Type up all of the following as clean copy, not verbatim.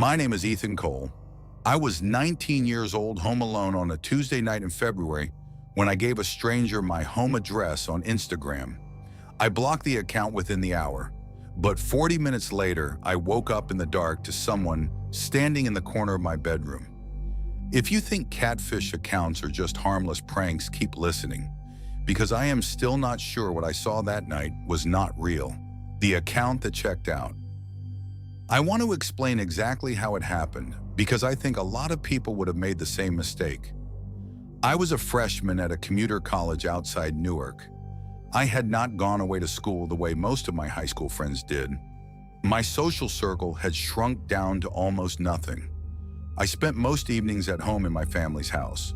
My name is Ethan Cole. I was 19 years old, home alone on a Tuesday night in February when I gave a stranger my home address on Instagram. I blocked the account within the hour, but 40 minutes later, I woke up in the dark to someone standing in the corner of my bedroom. If you think catfish accounts are just harmless pranks, keep listening, because I am still not sure what I saw that night was not real. The account that checked out. I want to explain exactly how it happened, because I think a lot of people would have made the same mistake. I was a freshman at a commuter college outside Newark. I had not gone away to school the way most of my high school friends did. My social circle had shrunk down to almost nothing. I spent most evenings at home in my family's house.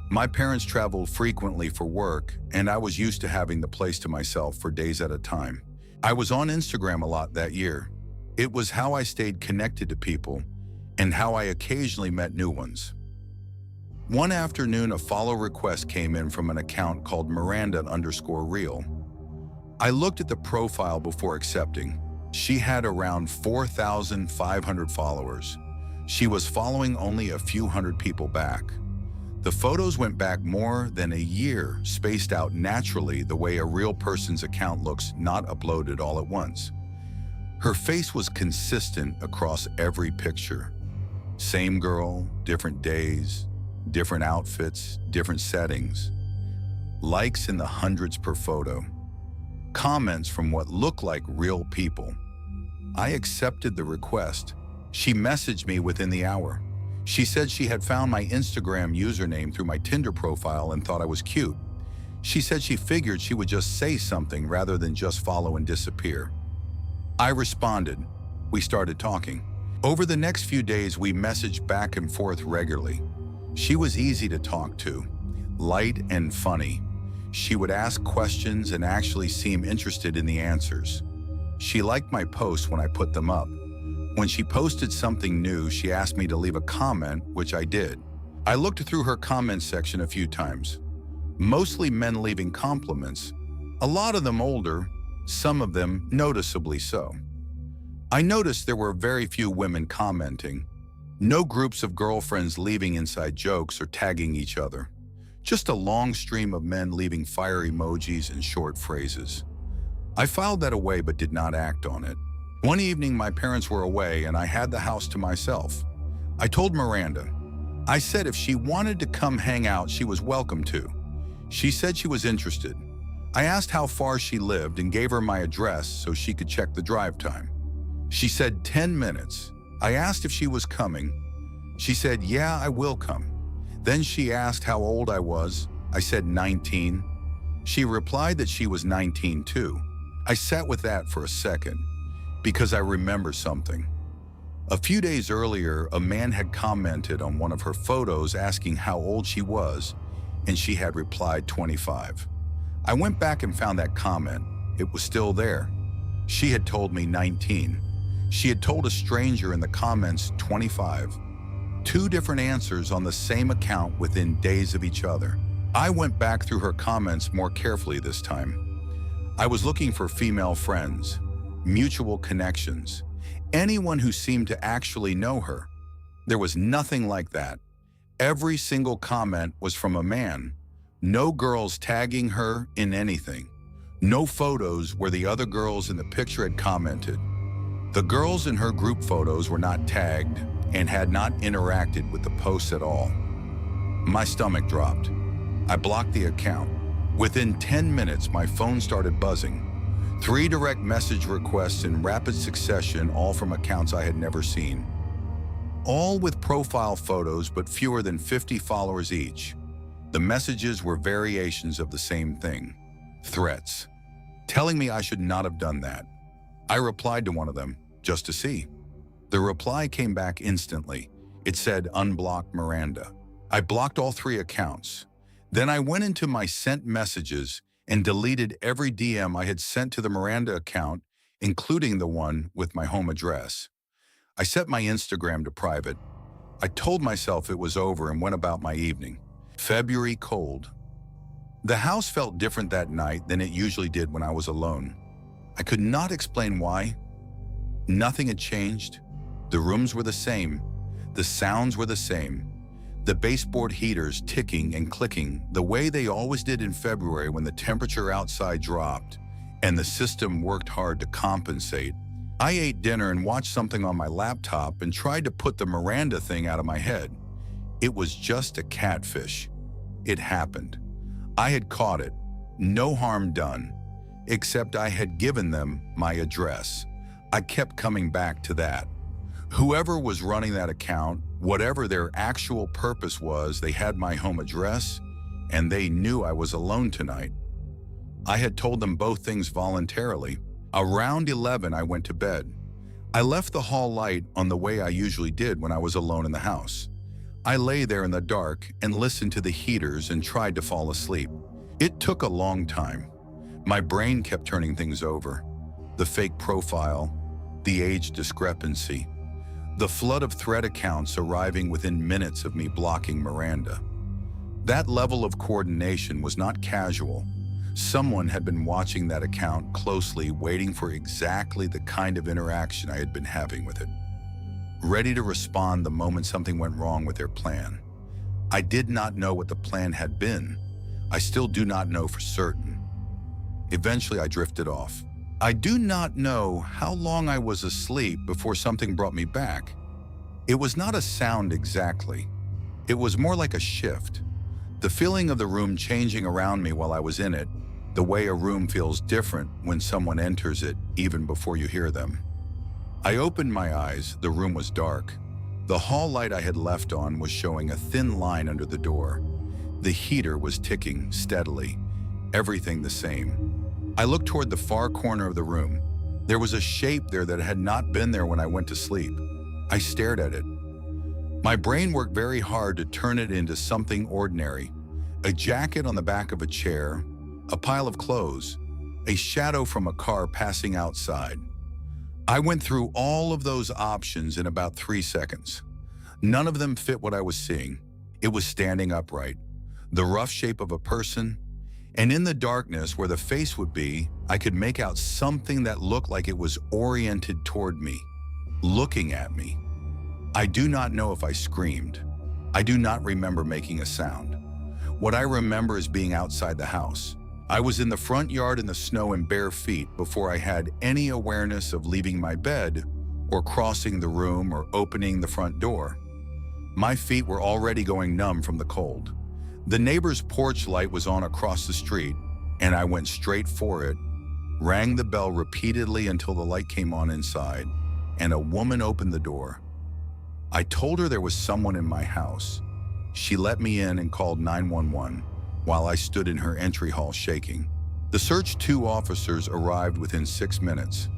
My parents traveled frequently for work, and I was used to having the place to myself for days at a time. I was on Instagram a lot that year. It was how I stayed connected to people and how I occasionally met new ones. One afternoon, a follow request came in from an account called Miranda_Real. I looked at the profile before accepting. She had around 4,500 followers. She was following only a few hundred people back. The photos went back more than a year, spaced out naturally the way a real person's account looks, not uploaded all at once. Her face was consistent across every picture. Same girl, different days, different outfits, different settings. Likes in the hundreds per photo. Comments from what looked like real people. I accepted the request. She messaged me within the hour. She said she had found my Instagram username through my Tinder profile and thought I was cute. She said she figured she would just say something rather than just follow and disappear. I responded. We started talking. Over the next few days, we messaged back and forth regularly. She was easy to talk to, light and funny. She would ask questions and actually seem interested in the answers. She liked my posts when I put them up. When she posted something new, she asked me to leave a comment, which I did. I looked through her comment section a few times. Mostly men leaving compliments, a lot of them older, some of them noticeably so. I noticed there were very few women commenting. No groups of girlfriends leaving inside jokes or tagging each other. Just a long stream of men leaving fire emojis and short phrases. I filed that away but did not act on it. One evening, my parents were away and I had the house to myself. I told Miranda. I said if she wanted to come hang out, she was welcome to. She said she was interested. I asked how far she lived and gave her my address so she could check the drive time. She said 10 minutes. I asked if she was coming. She said, yeah, I will come. Then she asked how old I was. I said 19. She replied that she was 19 too. I sat with that for a second because I remember something. A few days earlier, a man had commented on one of her photos asking how old she was, and she had replied 25. I went back and found that comment. It was still there. She had told me 19. She had told a stranger in the comments 25. Two different answers on the same account within days of each other. I went back through her comments more carefully this time. I was looking for female friends, mutual connections, anyone who seemed to actually know her. There was nothing like that. Every single comment was from a man. No girls tagging her in anything. No photos where the other girls in the picture had commented. The girls in her group photos were not tagged and had not interacted with the posts at all. My stomach dropped. I blocked the account. Within 10 minutes, my phone started buzzing. 3 direct message requests in rapid succession, all from accounts I had never seen. All with profile photos, but fewer than 50 followers each. The messages were variations of the same thing. Threats. Telling me I should not have done that. I replied to one of them, just to see. The reply came back instantly. It said, unblock Miranda. I blocked all 3 accounts. Then I went into my sent messages and deleted every DM I had sent to the Miranda account, including the one with my home address. I set my Instagram to private. I told myself it was over and went about my evening. February cold. The house felt different that night than it usually did when I was alone. I could not explain why. Nothing had changed. The rooms were the same. The sounds were the same. The baseboard heaters ticking and clicking the way they always did in February when the temperature outside dropped and the system worked hard to compensate. I ate dinner and watched something on my laptop and tried to put the Miranda thing out of my head. It was just a catfish. It happened. I had caught it. No harm done, except I had given them my address. I kept coming back to that. Whoever was running that account, whatever their actual purpose was, they had my home address and they knew I was alone tonight. I had told them both things voluntarily. Around 11, I went to bed. I left the hall light on the way I usually did when I was alone in the house. I lay there in the dark and listened to the heaters and tried to fall asleep. It took a long time. My brain kept turning things over. The fake profile, the age discrepancy, the flood of threat accounts arriving within minutes of me blocking Miranda. That level of coordination was not casual. Someone had been watching that account closely, waiting for exactly the kind of interaction I had been having with it, ready to respond the moment something went wrong with their plan. I did not know what the plan had been. I still do not know for certain. Eventually, I drifted off. I do not know how long I was asleep before something brought me back. It was not a sound exactly. It was more like a shift. The feeling of the room changing around me while I was in it, the way a room feels different when someone enters it even before you hear them. I opened my eyes. The room was dark. The hall light I had left on was showing a thin line under the door. The heater was ticking steadily, everything the same. I looked toward the far corner of the room. There was a shape there that had not been there when I went to sleep. I stared at it. My brain worked very hard to turn it into something ordinary. A jacket on the back of a chair, a pile of clothes, a shadow from a car passing outside. I went through all of those options in about 3 seconds. None of them fit what I was seeing. It was standing upright, the rough shape of a person, and in the darkness where the face would be, I could make out something that looked like it was oriented toward me, looking at me. I do not know if I screamed. I do not remember making a sound. What I remember is being outside the house. I was in the front yard in the snow in bare feet before I had any awareness of leaving my bed or crossing the room or opening the front door. My feet were already going numb from the cold. The neighbor's porch light was on across the street, and I went straight for it, rang the bell repeatedly until the light came on inside, and a woman opened the door. I told her there was someone in my house. She let me in and called 911 while I stood in her entry hall shaking. The Search 2 officers arrived within 6 minutes.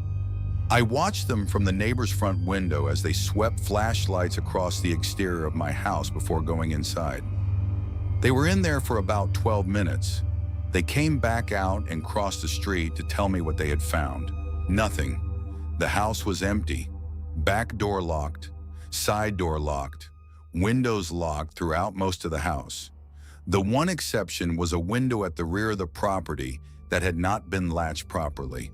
I watched them from the neighbor's front window as they swept flashlights across the exterior of my house before going inside. They were in there for about 12 minutes. They came back out and crossed the street to tell me what they had found. Nothing. The house was empty. Back door locked, side door locked, windows locked throughout most of the house. The one exception was a window at the rear of the property that had not been latched properly.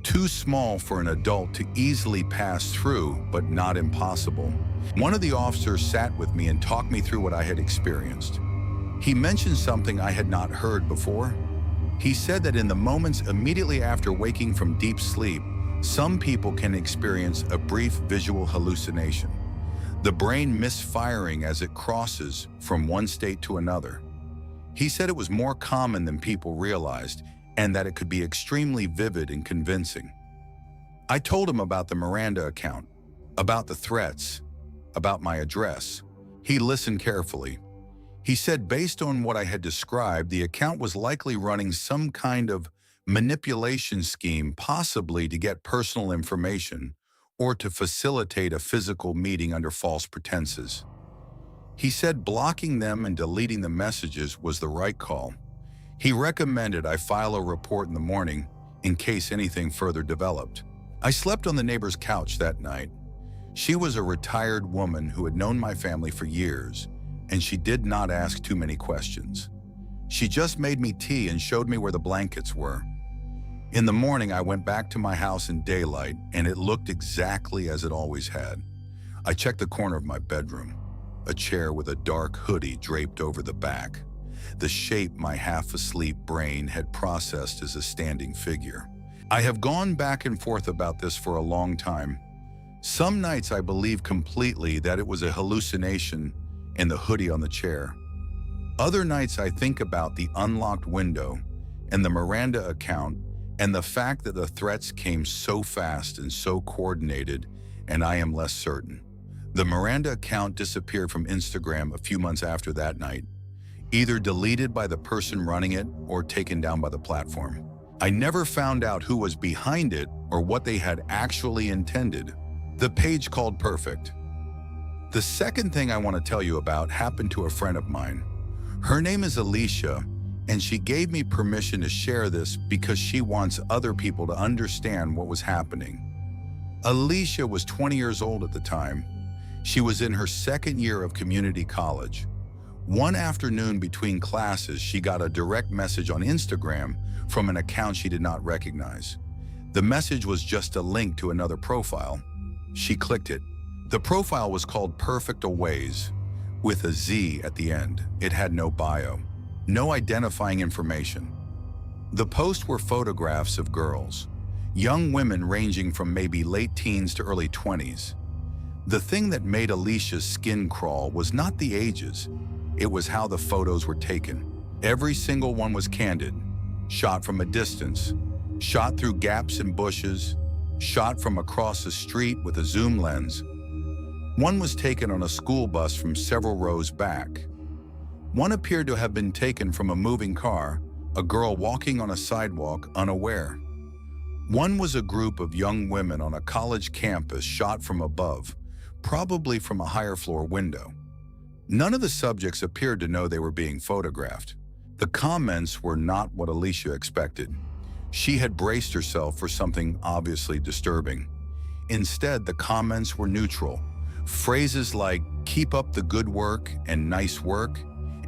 Too small for an adult to easily pass through, but not impossible. One of the officers sat with me and talked me through what I had experienced. He mentioned something I had not heard before. He said that in the moments immediately after waking from deep sleep, some people can experience a brief visual hallucination, the brain misfiring as it crosses from one state to another. He said it was more common than people realized and that it could be extremely vivid and convincing. I told him about the Miranda account, about the threats, about my address. He listened carefully. He said based on what I had described, the account was likely running some kind of manipulation scheme, possibly to get personal information or to facilitate a physical meeting under false pretenses. He said blocking them and deleting the messages was the right call. He recommended I file a report in the morning in case anything further developed. I slept on the neighbor's couch that night. She was a retired woman who had known my family for years, and she did not ask too many questions. She just made me tea and showed me where the blankets were. In the morning, I went back to my house in daylight, and it looked exactly as it always had. I checked the corner of my bedroom, a chair with a dark hoodie draped over the back, the shape my half-asleep brain had processed as a standing figure. I have gone back and forth about this for a long time. Some nights I believe completely that it was a hallucination and the hoodie on the chair. Other nights I think about the unlocked window and the Miranda account and the fact that the threats came so fast and so coordinated, and I am less certain. The Miranda account disappeared from Instagram a few months after that night, either deleted by the person running it or taken down by the platform. I never found out who was behind it or what they had actually intended. The page called Perfect. The second thing I want to tell you about happened to a friend of mine. Her name is Alicia, and she gave me permission to share this because she wants other people to understand what was happening. Alicia was 20 years old at the time. She was in her second year of community college. One afternoon between classes, she got a direct message on Instagram from an account she did not recognize. The message was just a link to another profile. She clicked it. The profile was called Perfect Aways, with a Z at the end. It had no bio, no identifying information. The posts were photographs of girls, young women ranging from maybe late teens to early 20s. The thing that made Alicia's skin crawl was not the ages, it was how the photos were taken. Every single one was candid, shot from a distance, shot through gaps in bushes, shot from across the street with a zoom lens. One was taken on a school bus from several rows back. One appeared to have been taken from a moving car, a girl walking on a sidewalk unaware. One was a group of young women on a college campus shot from above, probably from a higher floor window. None of the subjects appeared to know they were being photographed. The comments were not what Alicia expected. She had braced herself for something obviously disturbing. Instead, the comments were neutral. Phrases like, "keep up the good work" and "nice work."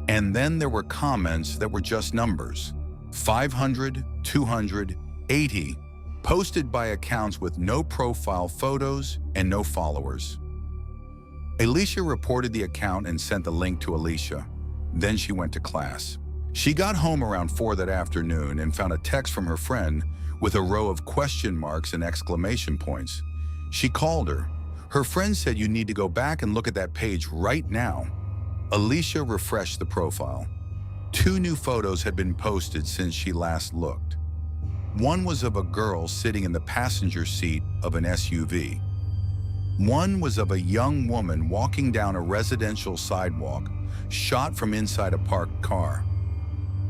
And then there were comments that were just numbers. 500, 200, 80, posted by accounts with no profile photos and no followers. Alicia reported the account and sent the link to Alicia. Then she went to class. She got home around 4 that afternoon and found a text from her friend with a row of question marks and exclamation points. She called her. Her friend said, "You need to go back and look at that page right now." Alicia refreshed the profile. 2 new photos had been posted since she last looked. One was of a girl sitting in the passenger seat of an SUV. One was of a young woman walking down a residential sidewalk, shot from inside a parked car.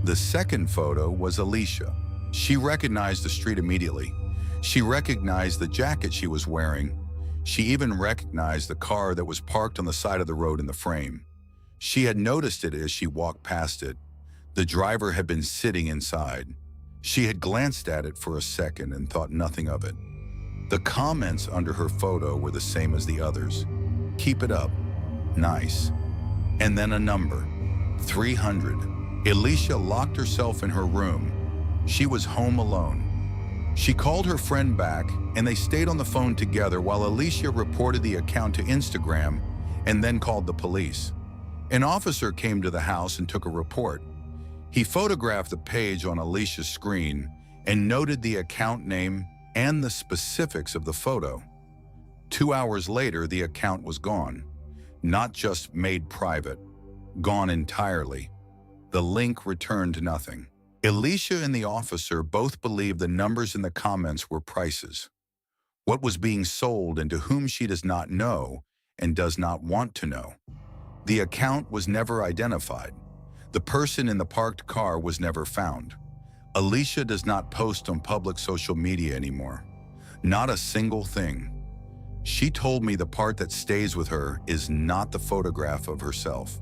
The second photo was Alicia. She recognized the street immediately. She recognized the jacket she was wearing. She even recognized the car that was parked on the side of the road in the frame. She had noticed it as she walked past it. The driver had been sitting inside. She had glanced at it for a second and thought nothing of it. The comments under her photo were the same as the others. "Keep it up," "nice," and then a number, 300. Alicia locked herself in her room. She was home alone. She called her friend back, and they stayed on the phone together while Alicia reported the account to Instagram and then called the police. An officer came to the house and took a report. He photographed the page on Alicia's screen and noted the account name and the specifics of the photo. 2 hours later, the account was gone. Not just made private, gone entirely. The link returned to nothing. Alicia and the officer both believed the numbers in the comments were prices. What was being sold and to whom she does not know and does not want to know. The account was never identified. The person in the parked car was never found. Alicia does not post on public social media anymore. Not a single thing. She told me the part that stays with her is not the photograph of herself.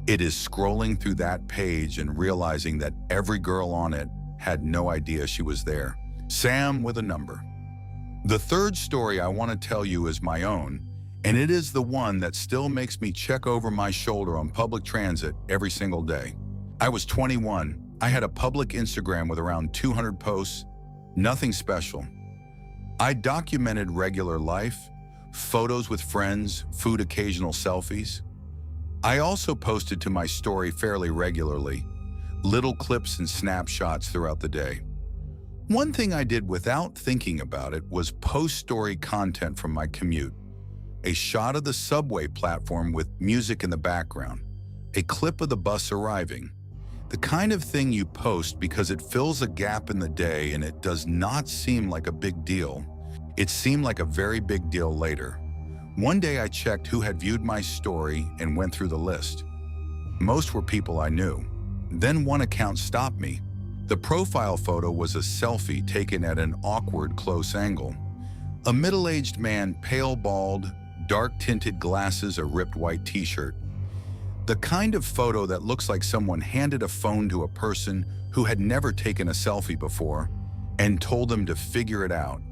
It is scrolling through that page and realizing that every girl on it had no idea she was there. Sam with a number. The third story I want to tell you is my own, and it is the one that still makes me check over my shoulder on public transit every single day. I was 21. I had a public Instagram with around 200 posts, nothing special. I documented regular life, photos with friends, food occasional selfies. I also posted to my story fairly regularly, little clips and snapshots throughout the day. One thing I did without thinking about it was post story content from my commute. A shot of the subway platform with music in the background, a clip of the bus arriving. The kind of thing you post because it fills a gap in the day and it does not seem like a big deal. It seemed like a very big deal later. One day I checked who had viewed my story and went through the list. Most were people I knew. Then one account stopped me. The profile photo was a selfie taken at an awkward close angle. A middle-aged man, pale bald, dark-tinted glasses, a ripped white t-shirt. The kind of photo that looks like someone handed a phone to a person who had never taken a selfie before and told them to figure it out.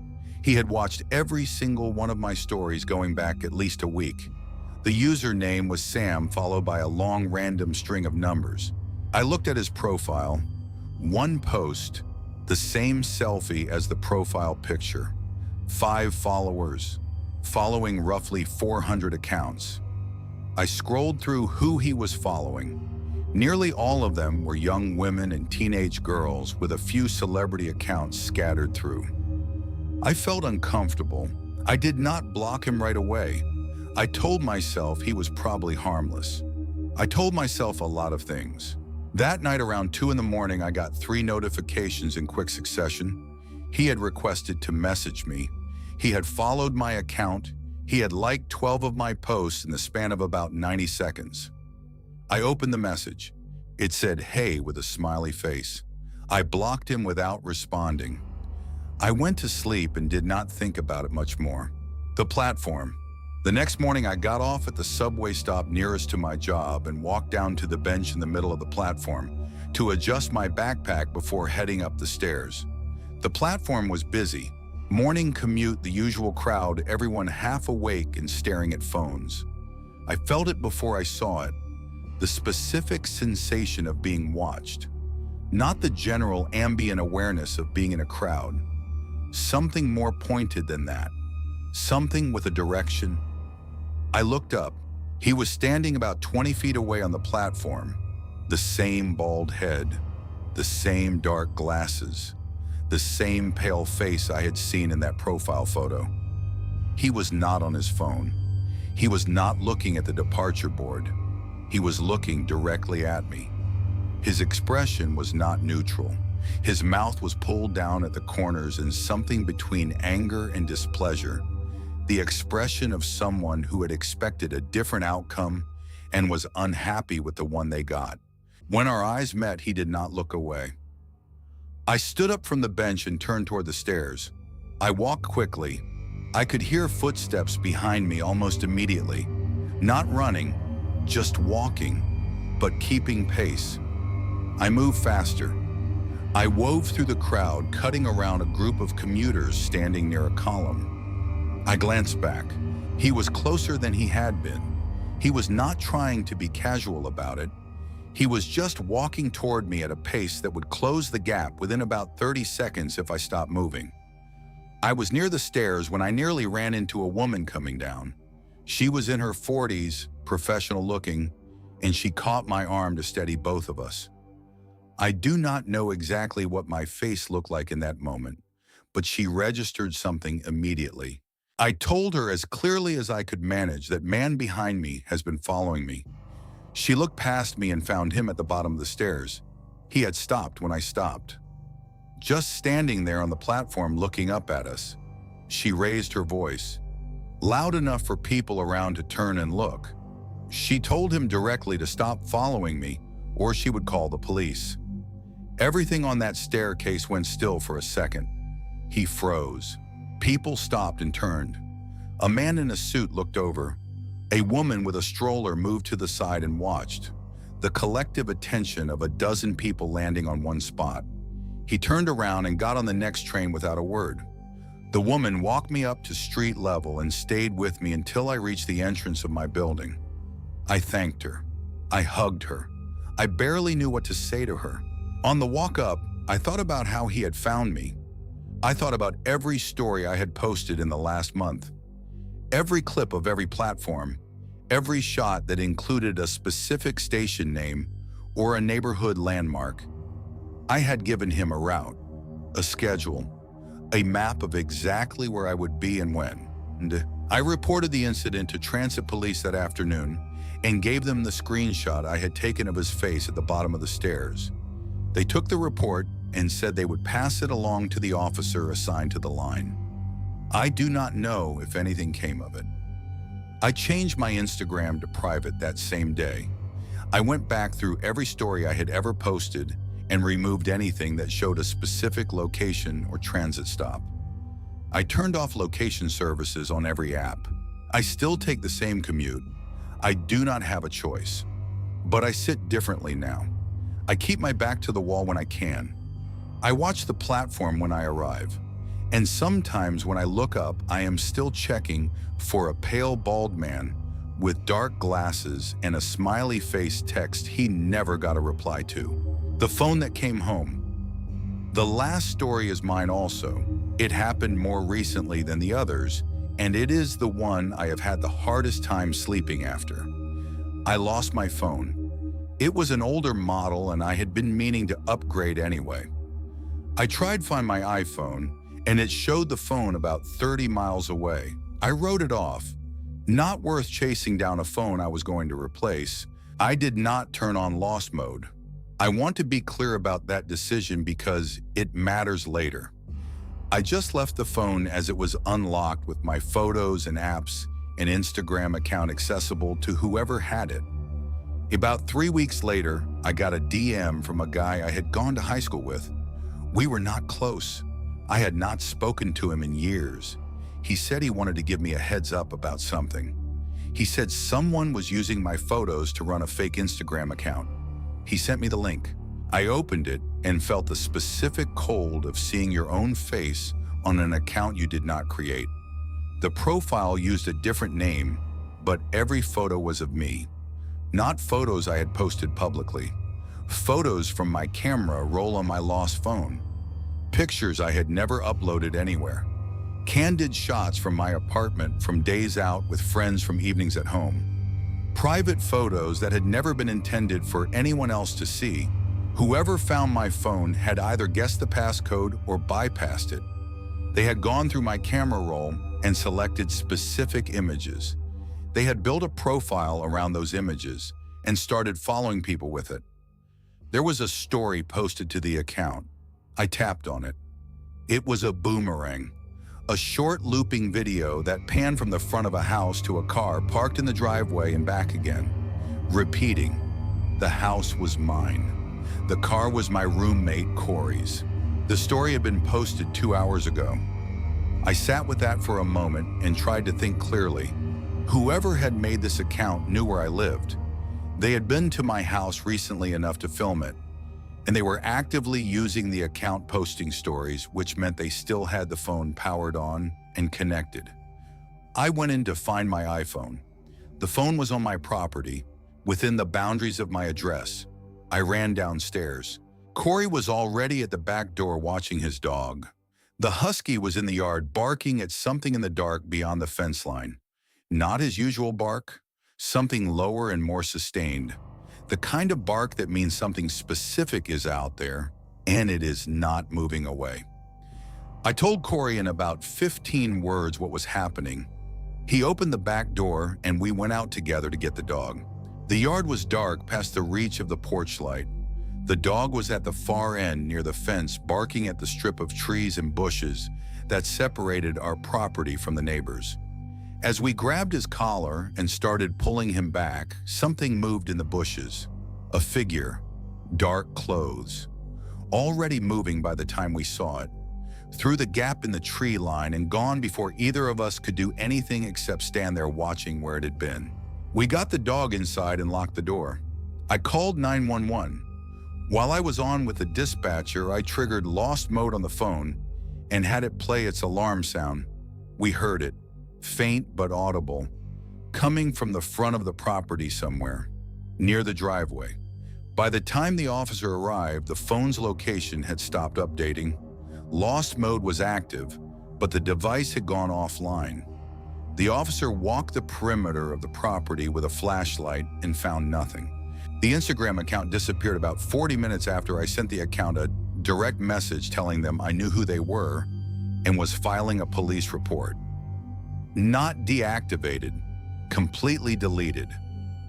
He had watched every single one of my stories going back at least a week. The username was Sam, followed by a long random string of numbers. I looked at his profile. One post, the same selfie as the profile picture. 5 followers, following roughly 400 accounts. I scrolled through who he was following. Nearly all of them were young women and teenage girls, with a few celebrity accounts scattered through. I felt uncomfortable. I did not block him right away. I told myself he was probably harmless. I told myself a lot of things. That night around 2 in the morning, I got 3 notifications in quick succession. He had requested to message me. He had followed my account. He had liked 12 of my posts in the span of about 90 seconds. I opened the message. It said, "Hey," with a smiley face. I blocked him without responding. I went to sleep and did not think about it much more. The platform. The next morning, I got off at the subway stop nearest to my job and walked down to the bench in the middle of the platform to adjust my backpack before heading up the stairs. The platform was busy. Morning commute, the usual crowd, everyone half awake and staring at phones. I felt it before I saw it. The specific sensation of being watched. Not the general ambient awareness of being in a crowd. Something more pointed than that. Something with a direction. I looked up. He was standing about 20 feet away on the platform. The same bald head. The same dark glasses. The same pale face I had seen in that profile photo. He was not on his phone. He was not looking at the departure board. He was looking directly at me. His expression was not neutral. His mouth was pulled down at the corners in something between anger and displeasure. The expression of someone who had expected a different outcome and was unhappy with the one they got. When our eyes met, he did not look away. I stood up from the bench and turned toward the stairs. I walked quickly. I could hear footsteps behind me almost immediately. Not running, just walking, but keeping pace. I moved faster. I wove through the crowd, cutting around a group of commuters standing near a column. I glanced back. He was closer than he had been. He was not trying to be casual about it. He was just walking toward me at a pace that would close the gap within about 30 seconds if I stopped moving. I was near the stairs when I nearly ran into a woman coming down. She was in her 40s, professional looking, and she caught my arm to steady both of us. I do not know exactly what my face looked like in that moment, but she registered something immediately. I told her as clearly as I could manage that man behind me has been following me. She looked past me and found him at the bottom of the stairs. He had stopped when I stopped. Just standing there on the platform looking up at us. She raised her voice, loud enough for people around to turn and look. She told him directly to stop following me or she would call the police. Everything on that staircase went still for a second. He froze. People stopped and turned. A man in a suit looked over. A woman with a stroller moved to the side and watched. The collective attention of a dozen people landing on one spot. He turned around and got on the next train without a word. The woman walked me up to street level and stayed with me until I reached the entrance of my building. I thanked her. I hugged her. I barely knew what to say to her. On the walk up, I thought about how he had found me. I thought about every story I had posted in the last month. Every clip of every platform, every shot that included a specific station name or a neighborhood landmark. I had given him a route, a schedule, a map of exactly where I would be and when. And I reported the incident to transit police that afternoon and gave them the screenshot I had taken of his face at the bottom of the stairs. They took the report and said they would pass it along to the officer assigned to the line. I do not know if anything came of it. I changed my Instagram to private that same day. I went back through every story I had ever posted and removed anything that showed a specific location or transit stop. I turned off location services on every app. I still take the same commute. I do not have a choice. But I sit differently now. I keep my back to the wall when I can. I watch the platform when I arrive. And sometimes when I look up, I am still checking for a pale bald man with dark glasses and a smiley face text he never got a reply to. The phone that came home. The last story is mine also. It happened more recently than the others, and it is the one I have had the hardest time sleeping after. I lost my phone. It was an older model and I had been meaning to upgrade anyway. I tried to find my iPhone and it showed the phone about 30 miles away. I wrote it off. Not worth chasing down a phone I was going to replace. I did not turn on lost mode. I want to be clear about that decision because it matters later. I just left the phone as it was unlocked with my photos and apps and Instagram account accessible to whoever had it. About 3 weeks later, I got a DM from a guy I had gone to high school with. We were not close. I had not spoken to him in years. He said he wanted to give me a heads up about something. He said someone was using my photos to run a fake Instagram account. He sent me the link. I opened it and felt the specific cold of seeing your own face on an account you did not create. The profile used a different name, but every photo was of me. Not photos I had posted publicly. Photos from my camera roll on my lost phone. Pictures I had never uploaded anywhere. Candid shots from my apartment from days out with friends from evenings at home. Private photos that had never been intended for anyone else to see. Whoever found my phone had either guessed the passcode or bypassed it. They had gone through my camera roll and selected specific images. They had built a profile around those images and started following people with it. There was a story posted to the account. I tapped on it. It was a boomerang, a short looping video that panned from the front of a house to a car parked in the driveway and back again, repeating, "The house was mine. The car was my roommate Corey's." The story had been posted 2 hours ago. I sat with that for a moment and tried to think clearly. Whoever had made this account knew where I lived. They had been to my house recently enough to film it, and they were actively using the account posting stories, which meant they still had the phone powered on and connected. I went in to find my iPhone. The phone was on my property, within the boundaries of my address. I ran downstairs. Corey was already at the back door watching his dog. The husky was in the yard barking at something in the dark beyond the fence line. Not his usual bark, something lower and more sustained. The kind of bark that means something specific is out there, and it is not moving away. I told Corey in about 15 words what was happening. He opened the back door and we went out together to get the dog. The yard was dark past the reach of the porch light. The dog was at the far end near the fence, barking at the strip of trees and bushes that separated our property from the neighbors. As we grabbed his collar and started pulling him back, something moved in the bushes. A figure, dark clothes, already moving by the time we saw it, through the gap in the tree line and gone before either of us could do anything except stand there watching where it had been. We got the dog inside and locked the door. I called 911. While I was on with the dispatcher, I triggered lost mode on the phone and had it play its alarm sound. We heard it, faint but audible, coming from the front of the property somewhere, near the driveway. By the time the officer arrived, the phone's location had stopped updating. Lost mode was active, but the device had gone offline. The officer walked the perimeter of the property with a flashlight and found nothing. The Instagram account disappeared about 40 minutes after I sent the account a direct message telling them I knew who they were and was filing a police report. Not deactivated, completely deleted.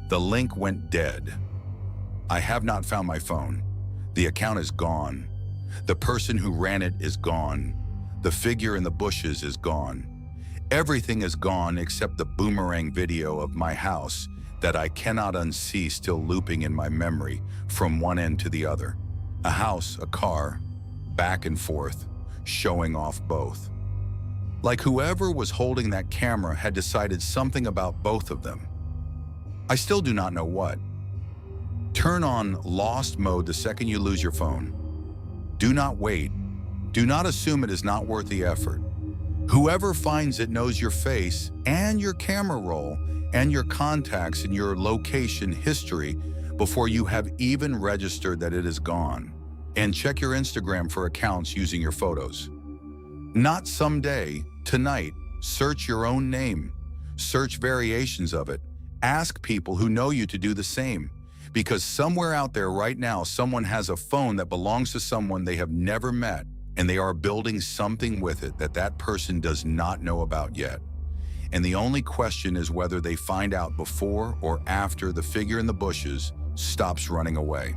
The link went dead. I have not found my phone. The account is gone. The person who ran it is gone. The figure in the bushes is gone. Everything is gone except the boomerang video of my house that I cannot unsee still looping in my memory from one end to the other. A house, a car, back and forth, showing off both. Like whoever was holding that camera had decided something about both of them. I still do not know what. Turn on lost mode the second you lose your phone. Do not wait. Do not assume it is not worth the effort. Whoever finds it knows your face and your camera roll and your contacts and your location history before you have even registered that it is gone. And check your Instagram for accounts using your photos. Not someday, tonight. Search your own name. Search variations of it. Ask people who know you to do the same. Because somewhere out there right now, someone has a phone that belongs to someone they have never met, and they are building something with it that that person does not know about yet. And the only question is whether they find out before or after the figure in the bushes stops running away.